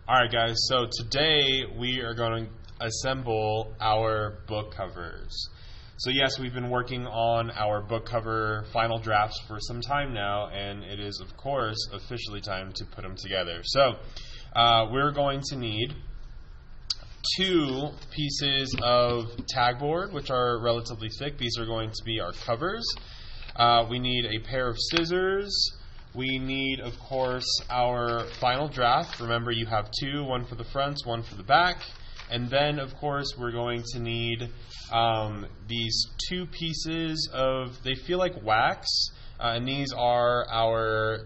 Alright guys, so today we are going to assemble our book covers. So yes, we've been working on our book cover final drafts for some time now, and it is of course officially time to put them together. So we're going to need 2 pieces of tag board, which are relatively thick. These are going to be our covers. We need a pair of scissors. We need, of course, our final draft. Remember, you have 2, one for the front, one for the back. And then, of course, we're going to need these 2 pieces of, they feel like wax, and these are our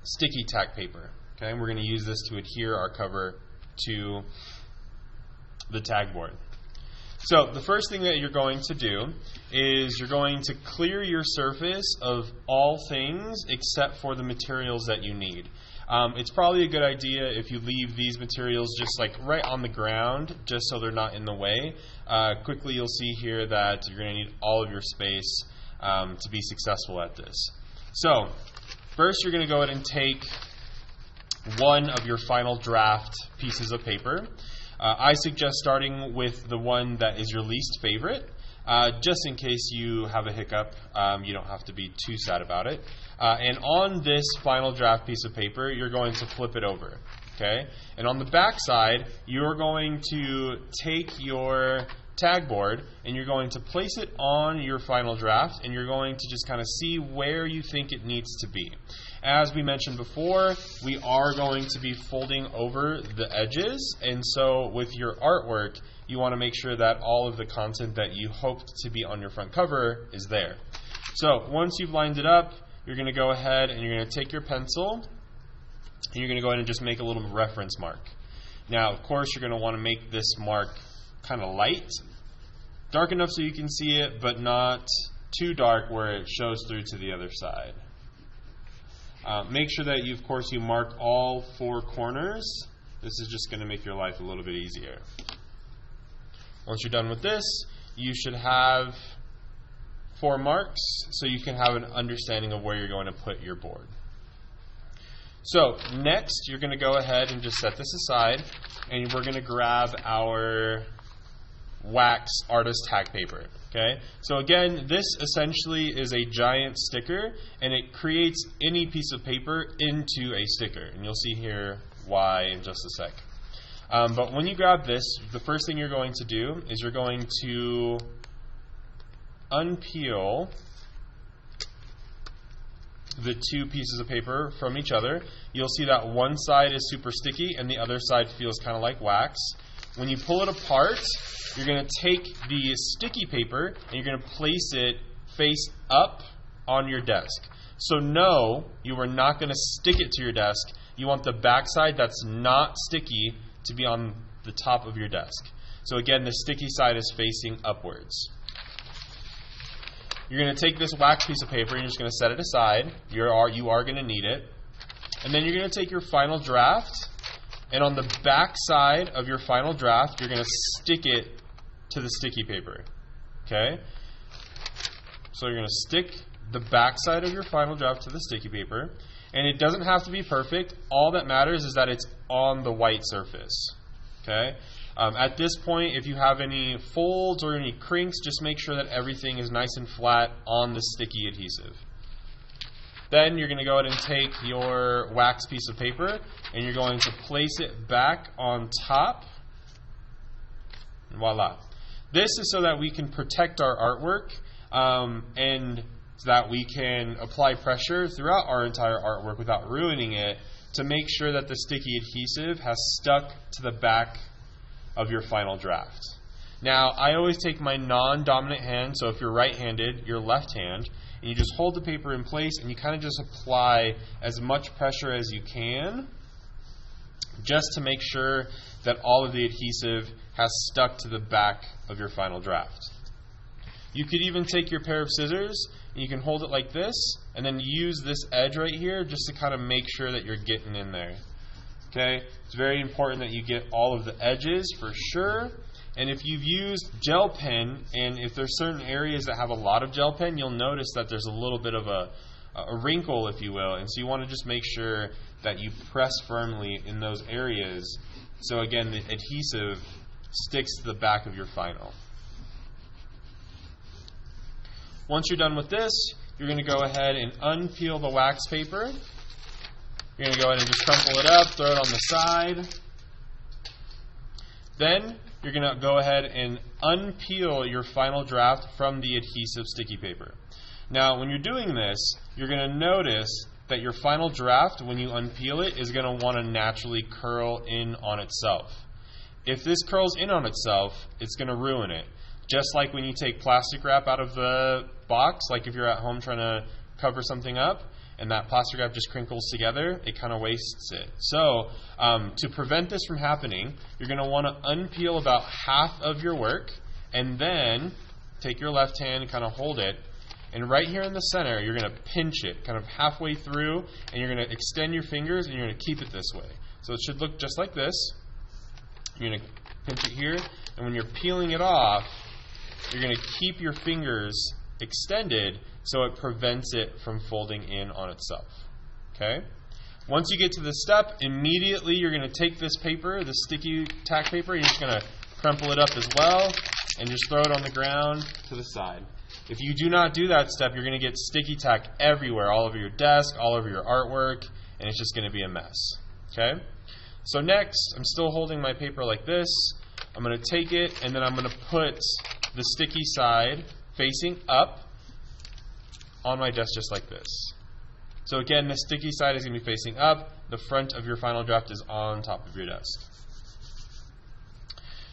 sticky tack paper. Okay, and we're going to use this to adhere our cover to the tag board. So the first thing that you're going to do is you're going to clear your surface of all things except for the materials that you need. It's probably a good idea if you leave these materials just like right on the ground, just so they're not in the way. Quickly you'll see here that you're going to need all of your space to be successful at this. So first you're going to go ahead and take one of your final draft pieces of paper. I suggest starting with the one that is your least favorite, just in case you have a hiccup. You don't have to be too sad about it. And on this final draft piece of paper, you're going to flip it over. Okay? And on the back side, you're going to take your tag board and you're going to place it on your final draft, and you're going to just kind of see where you think it needs to be. As we mentioned before, we are going to be folding over the edges, and so with your artwork, you want to make sure that all of the content that you hoped to be on your front cover is there. So once you've lined it up, you're going to go ahead and you're going to take your pencil and you're going to go ahead and just make a little reference mark. Now, of course, you're going to want to make this mark kind of light, dark enough so you can see it, but not too dark where it shows through to the other side. Make sure that you, of course, you mark all 4 corners. This is just going to make your life a little bit easier. Once you're done with this, you should have 4 marks so you can have an understanding of where you're going to put your board. So next, you're going to go ahead and just set this aside, and we're going to grab our wax artist tag paper. Okay, so again, this essentially is a giant sticker, and it creates any piece of paper into a sticker, and you'll see here why in just a sec. But when you grab this, the first thing you're going to do is you're going to unpeel the 2 pieces of paper from each other. You'll see that one side is super sticky and the other side feels kind of like wax. When you pull it apart, you're going to take the sticky paper and you're going to place it face up on your desk. So no, you are not going to stick it to your desk. You want the back side that's not sticky to be on the top of your desk. So again, the sticky side is facing upwards. You're going to take this wax piece of paper and you're just going to set it aside. You are going to need it. And then you're going to take your final draft, and on the back side of your final draft, you're going to stick it to the sticky paper. Okay? So you're going to stick the back side of your final draft to the sticky paper. And it doesn't have to be perfect. All that matters is that it's on the white surface. Okay? At this point, if you have any folds or any crinks, just make sure that everything is nice and flat on the sticky adhesive. Then you're going to go ahead and take your wax piece of paper and you're going to place it back on top. And voila. This is so that we can protect our artwork and so that we can apply pressure throughout our entire artwork without ruining it, to make sure that the sticky adhesive has stuck to the back of your final draft. Now, I always take my non-dominant hand, so if you're right-handed, your left hand, and you just hold the paper in place and you kind of just apply as much pressure as you can, just to make sure that all of the adhesive has stuck to the back of your final draft. You could even take your pair of scissors and you can hold it like this and then use this edge right here just to kind of make sure that you're getting in there. Okay? It's very important that you get all of the edges for sure. And if you've used gel pen, and if there's certain areas that have a lot of gel pen, you'll notice that there's a little bit of a a wrinkle, if you will, and so you want to just make sure that you press firmly in those areas so again the adhesive sticks to the back of your final. Once you're done with this, you're going to go ahead and unpeel the wax paper. You're going to go ahead and just crumple it up, throw it on the side. Then you're going to go ahead and unpeel your final draft from the adhesive sticky paper. Now, when you're doing this, you're going to notice that your final draft, when you unpeel it, is going to want to naturally curl in on itself. If this curls in on itself, it's going to ruin it. Just like when you take plastic wrap out of the box, like if you're at home trying to cover something up, and that plastic wrap just crinkles together, it kind of wastes it. So, to prevent this from happening, you're going to want to unpeel about half of your work, and then take your left hand and kind of hold it. And right here in the center, you're going to pinch it kind of halfway through, and you're going to extend your fingers, and you're going to keep it this way. So it should look just like this. You're going to pinch it here, and when you're peeling it off, you're going to keep your fingers extended so it prevents it from folding in on itself. Okay? Once you get to this step, immediately you're going to take this paper, this sticky tack paper, you're just going to crumple it up as well, and just throw it on the ground to the side. If you do not do that step, you're going to get sticky tack everywhere, all over your desk, all over your artwork, and it's just going to be a mess. Okay? So next, I'm still holding my paper like this. I'm going to take it, and then I'm going to put the sticky side facing up on my desk just like this. So again, the sticky side is going to be facing up. The front of your final draft is on top of your desk.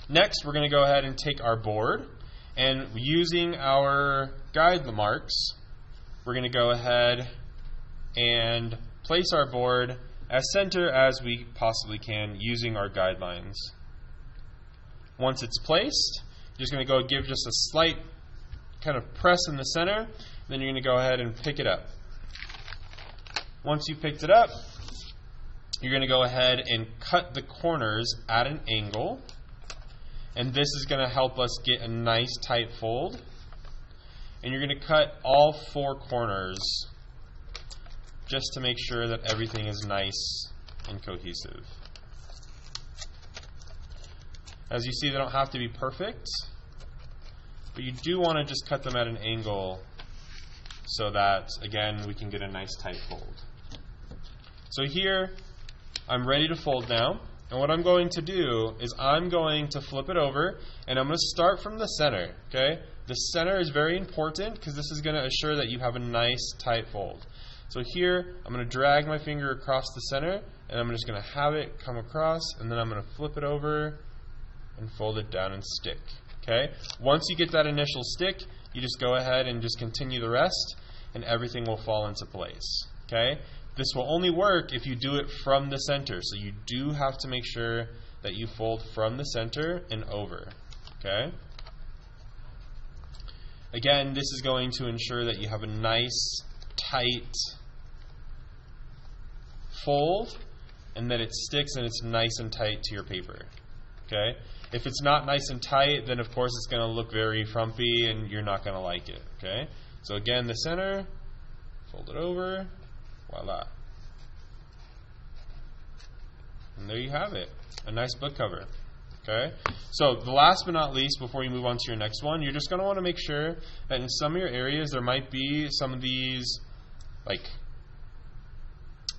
Next, we're going to go ahead and take our board, and using our guide marks, we're going to go ahead and place our board as center as we possibly can using our guidelines. Once it's placed, you're just going to go give just a slight kind of press in the center, then you're going to go ahead and pick it up. Once you picked it up, you're going to go ahead and cut the corners at an angle. And this is going to help us get a nice tight fold. And you're going to cut all 4 corners just to make sure that everything is nice and cohesive. As you see, they don't have to be perfect, but you do want to just cut them at an angle so that, again, we can get a nice tight fold. So here, I'm ready to fold now. And what I'm going to do is I'm going to flip it over, and I'm going to start from the center. Okay? The center is very important because this is going to assure that you have a nice tight fold. So here, I'm going to drag my finger across the center, and I'm just going to have it come across, and then I'm going to flip it over and fold it down and stick. Okay? Once you get that initial stick, you just go ahead and just continue the rest, and everything will fall into place. Okay? This will only work if you do it from the center. So you do have to make sure that you fold from the center and over. Okay? Again, this is going to ensure that you have a nice, tight fold and that it sticks and it's nice and tight to your paper. Okay? If it's not nice and tight, then of course it's going to look very frumpy and you're not going to like it. Okay? So again, the center, fold it over. Voila. And there you have it. A nice book cover. Okay? So the last but not least, before you move on to your next one, you're just going to want to make sure that in some of your areas there might be some of these like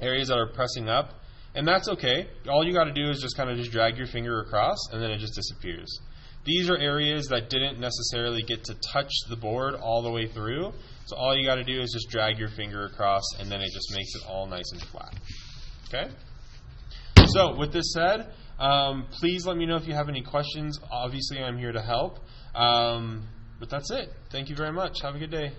areas that are pressing up. And that's okay. All you got to do is just kind of just drag your finger across and then it just disappears. These are areas that didn't necessarily get to touch the board all the way through. So all you got to do is just drag your finger across and then it just makes it all nice and flat. Okay? So with this said, please let me know if you have any questions. Obviously, I'm here to help. But that's it. Thank you very much. Have a good day.